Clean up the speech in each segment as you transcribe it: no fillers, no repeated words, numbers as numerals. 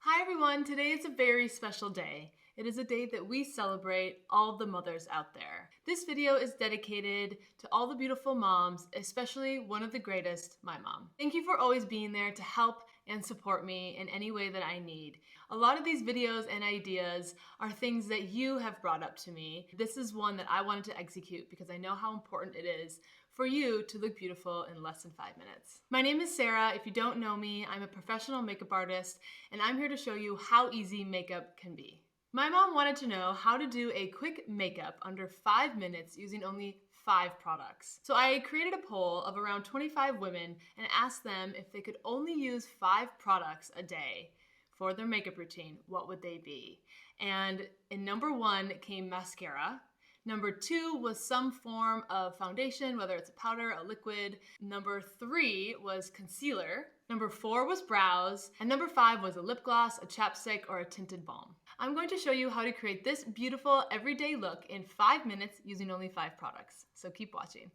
Hi everyone, today is a very special day. It is a day that we celebrate all the mothers out there. This video is dedicated to all the beautiful moms, especially one of the greatest, my mom. Thank you for always being there to help and support me in any way that I need. A lot of these videos and ideas are things that you have brought up to me. This is one that I wanted to execute because I know how important it is for you to look beautiful in less than 5 minutes. My name is Sarah. If you don't know me, I'm a professional makeup artist, and I'm here to show you how easy makeup can be. My mom wanted to know how to do a quick makeup under 5 minutes using only 5 products. So I created a poll of around 25 women and asked them if they could only use 5 products a day for their makeup routine, what would they be? And in number 1 came mascara. Number 2 was some form of foundation, whether it's a powder, a liquid. Number 3 was concealer. Number 4 was brows. And number 5 was a lip gloss, a chapstick, or a tinted balm. I'm going to show you how to create this beautiful everyday look in 5 minutes using only 5 products. So keep watching.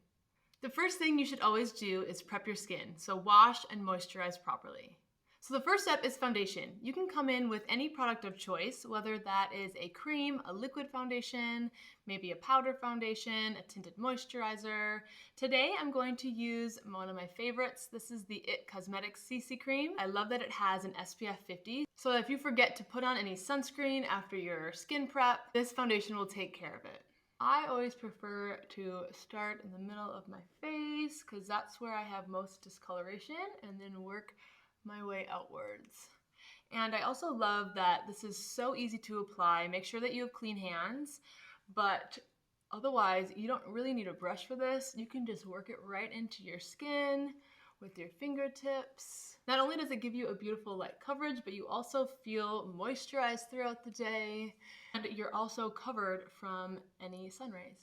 The first thing you should always do is prep your skin, so wash and moisturize properly. So the first step is foundation. You can come in with any product of choice, whether that is a cream, a liquid foundation, maybe a powder foundation, a tinted moisturizer. Today I'm going to use one of my favorites. This is the IT Cosmetics CC Cream. I love that it has an SPF 50, so if you forget to put on any sunscreen after your skin prep, this foundation will take care of it. I always prefer to start in the middle of my face because that's where I have most discoloration, and then work my way outwards. And I also love that this is so easy to apply. Make sure that you have clean hands, but otherwise you don't really need a brush for this. You can just work it right into your skin with your fingertips. Not only does it give you a beautiful light coverage, but you also feel moisturized throughout the day, and you're also covered from any sun rays.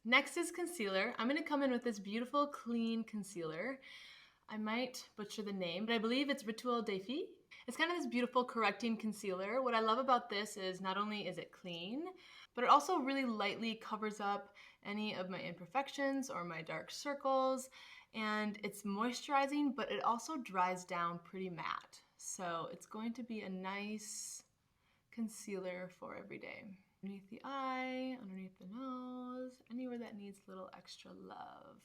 Next is concealer. I'm gonna come in with this beautiful clean concealer. I might butcher the name, but I believe it's Ritual de Fille. It's kind of this beautiful correcting concealer. What I love about this is not only is it clean, but it also really lightly covers up any of my imperfections or my dark circles, and it's moisturizing, but it also dries down pretty matte. So it's going to be a nice concealer for every day. Underneath the eye, underneath the nose, anywhere that needs a little extra love.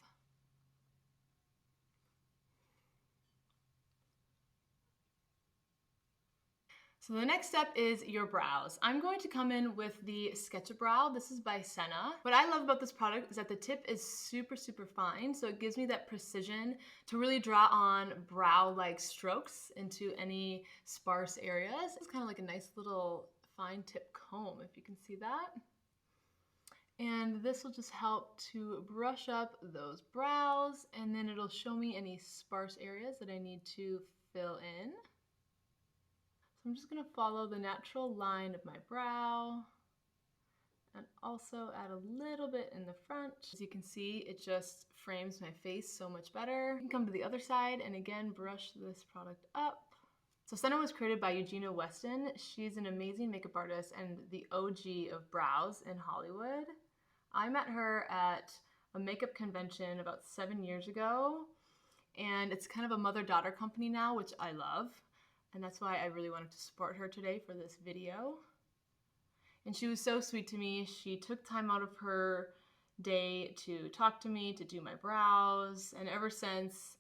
So the next step is your brows. I'm going to come in with the Sketch a Brow. This is by Senna. What I love about this product is that the tip is super fine, so it gives me that precision to really draw on brow-like strokes into any sparse areas. It's kind of like a nice little fine tip comb, if you can see that. And this will just help to brush up those brows, and then it'll show me any sparse areas that I need to fill in. So I'm just going to follow the natural line of my brow and also add a little bit in the front. As you can see, it just frames my face so much better. You can come to the other side and again brush this product up. So Senna was created by Eugenia Weston. She's an amazing makeup artist and the OG of brows in Hollywood. I met her at a makeup convention about 7 years ago, and it's kind of a mother-daughter company now, which I love. And that's why I really wanted to support her today for this video. And she was so sweet to me. She took time out of her day to talk to me, to do my brows. And ever since,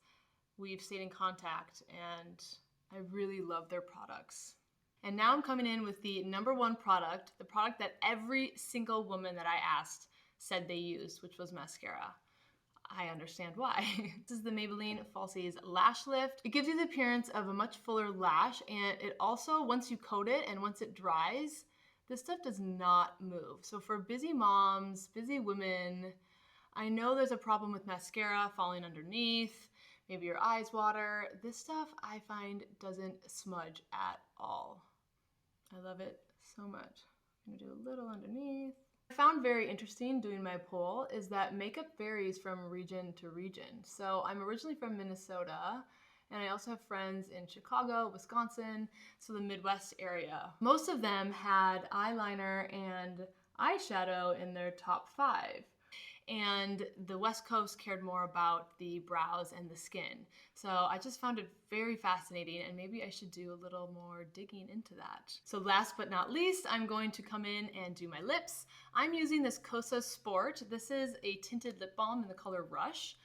we've stayed in contact, and I really love their products. And now I'm coming in with the number 1 product, the product that every single woman that I asked said they used, which was mascara. I understand why. This is the Maybelline Falsies Lash Lift. It gives you the appearance of a much fuller lash, and it also, once you coat it and once it dries, this stuff does not move. So for busy moms, busy women, I know there's a problem with mascara falling underneath, maybe your eyes water. This stuff I find doesn't smudge at all. I love it so much. I'm gonna do a little underneath. I found very interesting doing my poll is that makeup varies from region to region. So I'm originally from Minnesota, and I also have friends in Chicago, Wisconsin, so the Midwest area. Most of them had eyeliner and eyeshadow in their top 5. and the West Coast cared more about the brows and the skin. So I just found it very fascinating, and maybe I should do a little more digging into that. So last but not least, I'm going to come in and do my lips. I'm using this Cosa Sport. This is a tinted lip balm in the color Rush.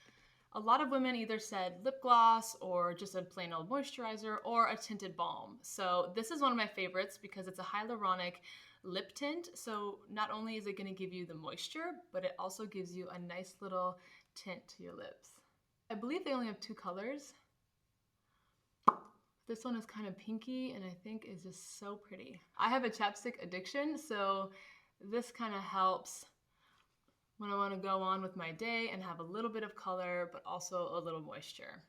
A lot of women either said lip gloss or just a plain old moisturizer or a tinted balm. So this is one of my favorites because it's a hyaluronic lip tint. So not only is it going to give you the moisture, but it also gives you a nice little tint to your lips. I believe they only have 2 colors. This one is kind of pinky and I think is just so pretty. I have a chapstick addiction, so this kind of helps when I want to go on with my day and have a little bit of color, but also a little moisture.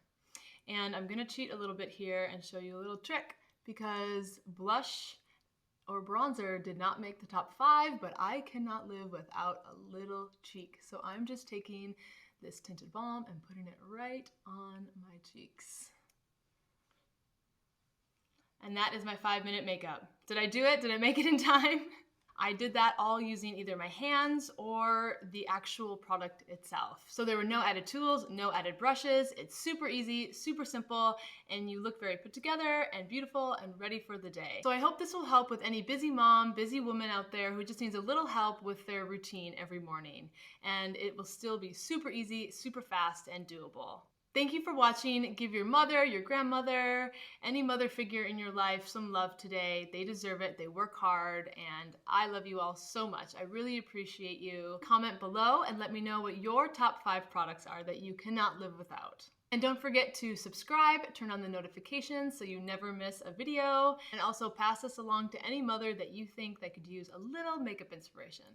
And I'm gonna cheat a little bit here and show you a little trick, because blush or bronzer did not make the top 5, but I cannot live without a little cheek. So I'm just taking this tinted balm and putting it right on my cheeks. And that is my 5-minute makeup. Did I do it? Did I make it in time? I did that all using either my hands or the actual product itself. So there were no added tools, no added brushes. It's super easy, super simple, and you look very put together and beautiful and ready for the day. So I hope this will help with any busy mom, busy woman out there who just needs a little help with their routine every morning. And it will still be super easy, super fast, and doable. Thank you for watching. Give your mother, your grandmother, any mother figure in your life some love today. They deserve it. They work hard, and I love you all so much. I really appreciate you. Comment below and let me know what your top 5 products are that you cannot live without. And don't forget to subscribe, turn on the notifications so you never miss a video, and also pass this along to any mother that you think that could use a little makeup inspiration.